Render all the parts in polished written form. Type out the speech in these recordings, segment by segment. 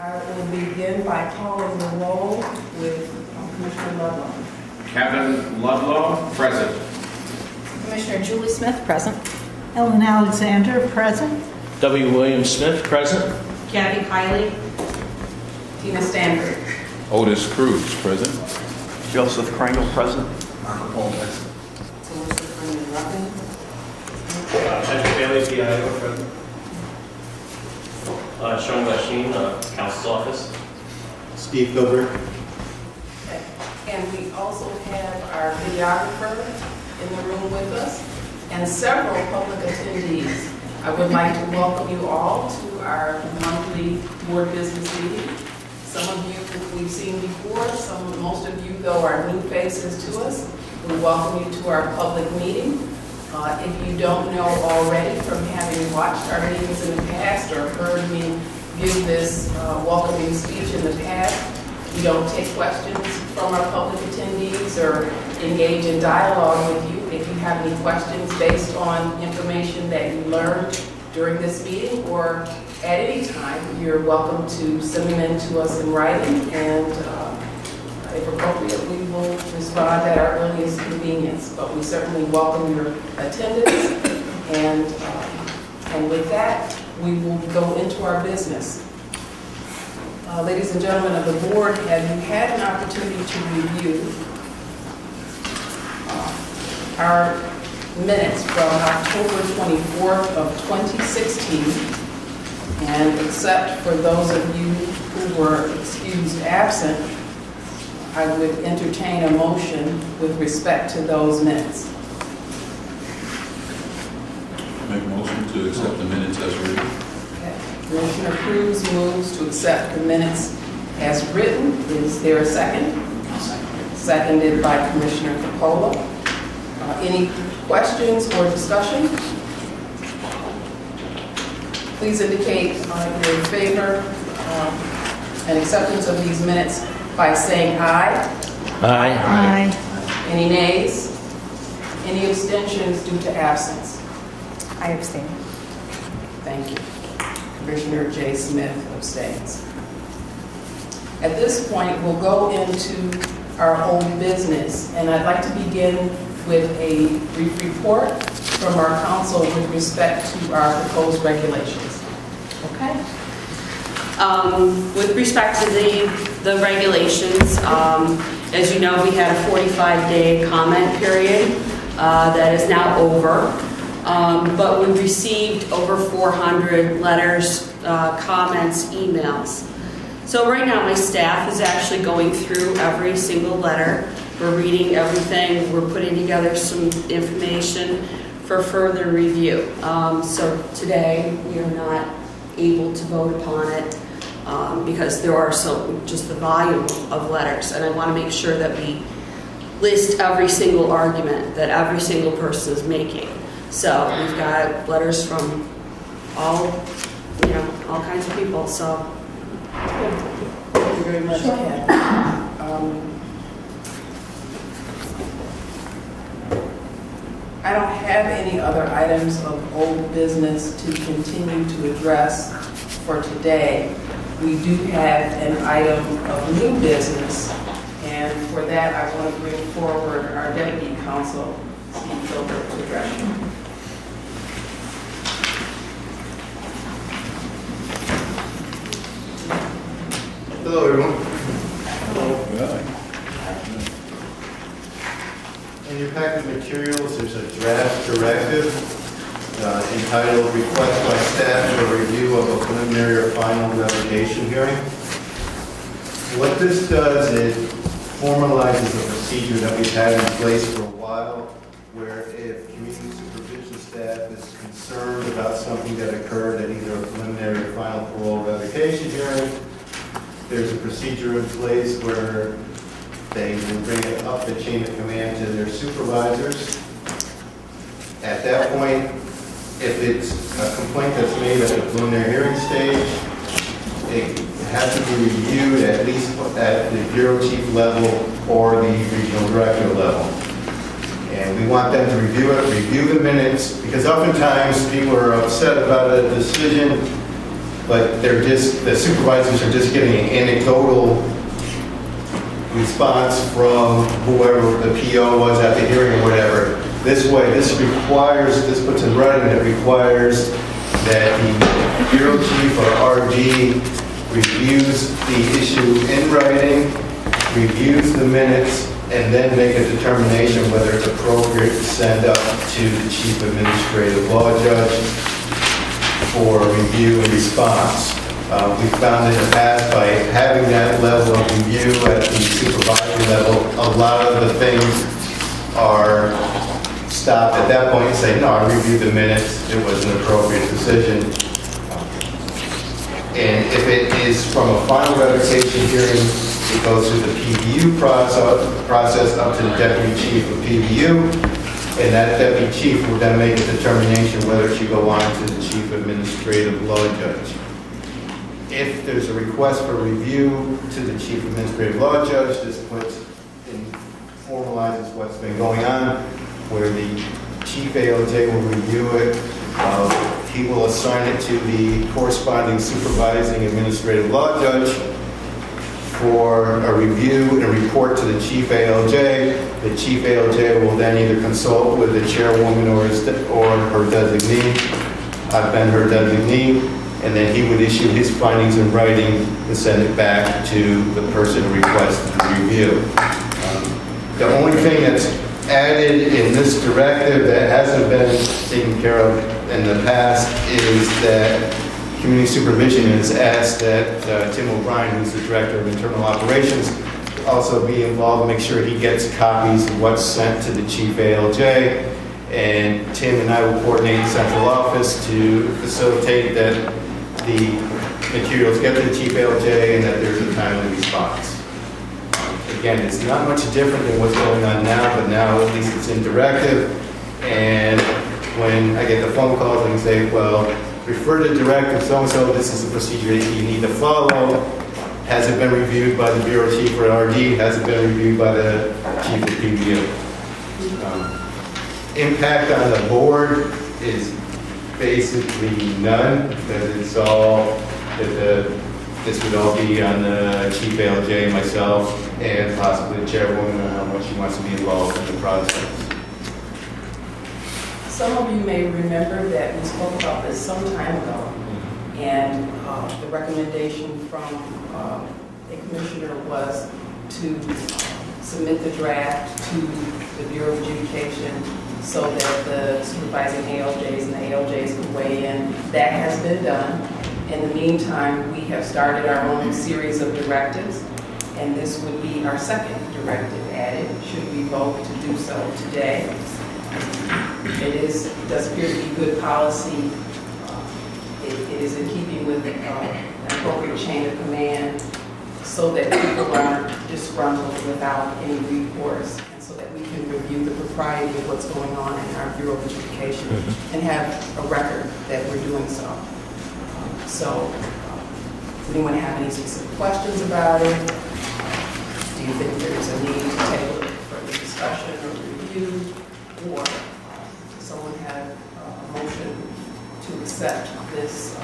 I will begin by calling the roll with Commissioner Ludlow. Kevin Ludlow, present. Commissioner Julie Smith, present. Ellen Alexander, present. W. William Smith, present. Kathy Kiley. Tina Stanford. Otis Cruz, present. Joseph Kringle, present. Marco Paul, present. Melissa Freeman Ruffin. Patrick Bailey, PIO, present. Sean Lasheen, Counsel's Office. Steve Gilbert. And we also have our videographer in the room with us and several public attendees. I would like to welcome you all to our monthly board business meeting. Some of you we've seen before, most of you though are new faces to us. We welcome you to our public meeting. If you don't know already from having watched our meetings in the past or heard me give this welcoming speech in the past, we don't take questions from our public attendees or engage in dialogue with you. If you have any questions based on information that you learned during this meeting or at any time, you're welcome to send them in to us in writing, and if appropriate, we will respond at our earliest convenience. But we certainly welcome your attendance, and with that, we will go into our business. Ladies and gentlemen of the board, have you had an opportunity to review our minutes from October 24th of 2016, and except for those of you who were excused absent, I would entertain a motion with respect to those minutes. Make a motion to accept the minutes as written. Okay. Commissioner Cruz moves to accept the minutes as written. Is there a second? Seconded by Commissioner Parole. Any questions or discussion? Please indicate your favor and acceptance of these minutes by saying aye. Aye. Aye. Any nays? Any abstentions due to absence? I abstain. Thank you. Commissioner J. Smith abstains. At this point, we'll go into our old business, and I'd like to begin with a brief report from our council with respect to our proposed regulations. Okay. With respect to the regulations, as you know, we had a 45-day comment period that is now over. But we received over 400 letters, comments, emails. So right now my staff is actually going through every single letter. We're reading everything. We're putting together some information for further review. So today we are not able to vote upon it because there are just the volume of letters. And I want to make sure that we list every single argument that every single person is making. So we've got letters from all kinds of people. So Thank you very much, Kathy. I don't have any other items of old business to continue to address for today. We do have an item of new business, and for that I want to bring forward our Deputy Counsel, Steve Gilbert, to address you. Hello, everyone. In your packet of materials, there's a draft directive entitled Request by Staff for Review of a Preliminary or Final Revocation Hearing. What this does is formalizes a procedure that we've had in place for a while, where if community supervision staff is concerned about something that occurred at either a preliminary or final parole revocation hearing, there's a procedure in place where they will bring it up the chain of command to their supervisors. At that point, if it's a complaint that's made at the preliminary hearing stage, it has to be reviewed at least at the bureau chief level or the regional director level. And we want them to review it, review the minutes, because oftentimes people are upset about a decision but the supervisors are just getting an anecdotal response from whoever the PO was at the hearing or whatever. This way, this puts in writing that requires that the bureau chief or RD reviews the issue in writing, reviews the minutes, and then make a determination whether it's appropriate to send up to the chief administrative law judge for review and response. We found in the past by having that level of review at the supervisory level, a lot of the things are stopped at that point and say, no, I reviewed the minutes, it was an appropriate decision. And if it is from a final revocation hearing, it goes through the PBU process up to the deputy chief of PBU, and that deputy chief will then make a determination whether it should go on to the chief administrative law judge. If there's a request for review to the chief administrative law judge, this formalizes what's been going on, where the chief ALJ will review it. He will assign it to the corresponding supervising administrative law judge for a review and report to the chief ALJ. The chief ALJ will then either consult with the chairwoman or her designee. I've been her designee, and then he would issue his findings in writing and send it back to the person who requested the review. The only thing that's added in this directive that hasn't been taken care of in the past is that community supervision has asked that Tim O'Brien, who's the director of internal operations, also be involved and make sure he gets copies of what's sent to the chief ALJ. And Tim and I will coordinate the central office to facilitate that the materials get to the chief ALJ and that there's a timely response. Again, it's not much different than what's going on now, but now at least it's in directive. And when I get the phone calls and say, well, refer to directive so-and-so, this is the procedure that you need to follow. Has it been reviewed by the bureau chief or RD? Has it been reviewed by the chief of PBU? Impact on the board is basically none, because it's all that this would all be on the chief ALJ, myself, and possibly the chairwoman on how much she wants to be involved in the process. Some of you may remember that we spoke about this some time ago, and the recommendation from a commissioner was to submit the draft to the Bureau of Adjudication so that the supervising ALJs and the ALJs can weigh in. That has been done. In the meantime, we have started our own series of directives, and this would be our second directive added, should we vote to do so today. It does appear to be good policy. It is in keeping with an appropriate chain of command so that people aren't disgruntled without any recourse, and so that we can review the propriety of what's going on in our Bureau of Adjudication and have a record that we're doing so. So, does anyone have any specific questions about it? Do you think there's a need to table it for further discussion or review? Or does someone have a motion to accept this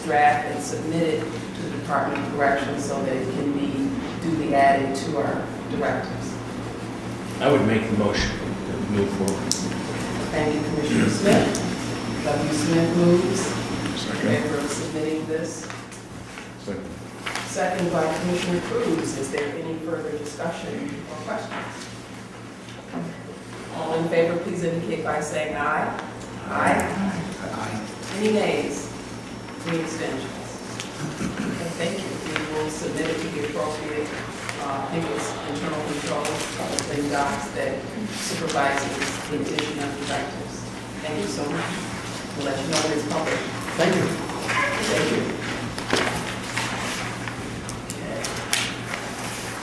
draft and submit it to the Department of Corrections so that it can be duly added to our directives? I would make the motion to move forward. Thank you, Commissioner Smith. W. Smith moves. In favor of submitting this. Second by Commissioner Cruz. Is there any further discussion or questions? All in favor, please indicate by saying aye. Aye. Aye. Any nays? Any abstentions? Okay, thank you. We will submit it to the appropriate, I think it's internal control thing docs that supervises the addition of directives. Thank you so much. We'll let you know when it's published. Thank you. Thank you. Okay.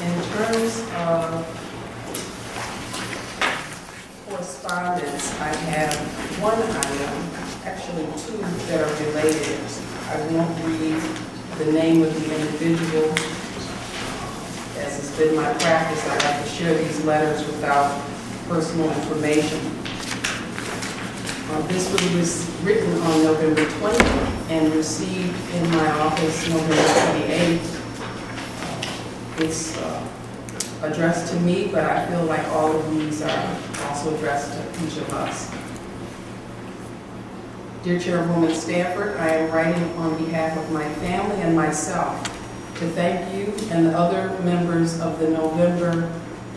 In terms of correspondence, I have one item, actually two that are related. I won't read the name of the individual. As has been my practice, I like to share these letters without personal information. This was written on November 20th and received in my office November 28th. It's addressed to me, but I feel like all of these are also addressed to each of us. Dear Chairwoman Stanford, I am writing on behalf of my family and myself to thank you and the other members of the November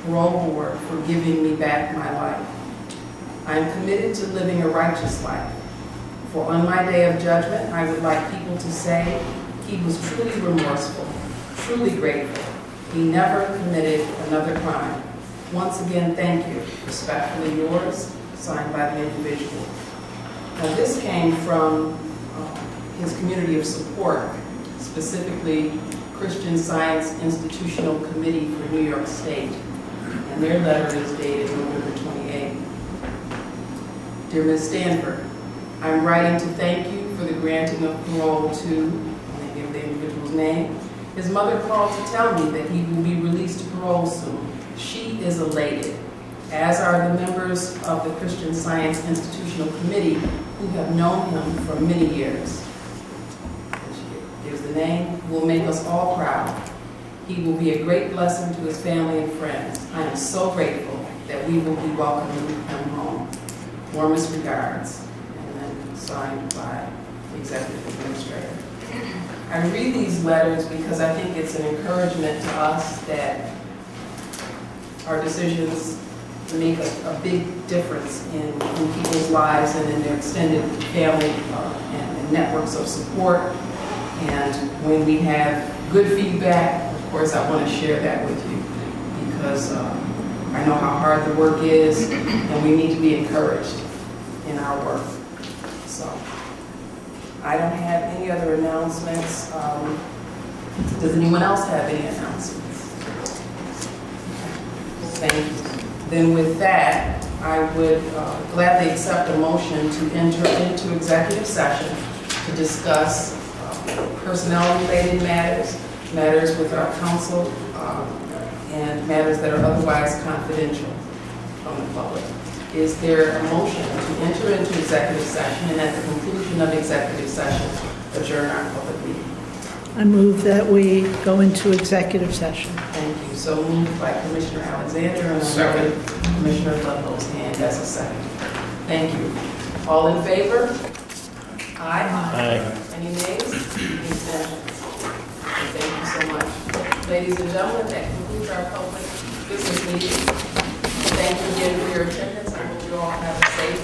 Parole Board for giving me back my life. I am committed to living a righteous life. For on my day of judgment, I would like people to say he was truly remorseful, truly grateful. He never committed another crime. Once again, thank you. Respectfully yours, signed by the individual. Now, this came from his community of support, specifically Christian Science Institutional Committee for New York State. And their letter is dated November 28th. Dear Ms. Stanford, I'm writing to thank you for the granting of parole to, and they give the individual's name. His mother called to tell me that he will be released to parole soon. She is elated, as are the members of the Christian Science Institutional Committee who have known him for many years. She gives the name, will make us all proud. He will be a great blessing to his family and friends. I am so grateful that we will be welcoming him home. Warmest regards. And then signed by the Executive Administrator. I read these letters because I think it's an encouragement to us that our decisions make a big difference in people's lives and in their extended family and networks of support. And when we have good feedback, of course, I want to share that with you because I know how hard the work is and we need to be encouraged in our work. So I don't have any other announcements. Does anyone else have any announcements? Thank you. Then with that, I would gladly accept a motion to enter into executive session to discuss personnel-related matters, matters with our counsel, and matters that are otherwise confidential from the public. Is there a motion to enter into executive session and at the conclusion of executive session, adjourn our public meeting? I move that we go into executive session. Thank you. So moved by Commissioner Alexander and Second. Commissioner Ludlow's hand as a second. Thank you. All in favor? Aye. Aye. Any nays? Any abstentions? Thank you so much. Ladies and gentlemen, that concludes our public business meeting. Thank you again for your attendance. I hope you all have a safe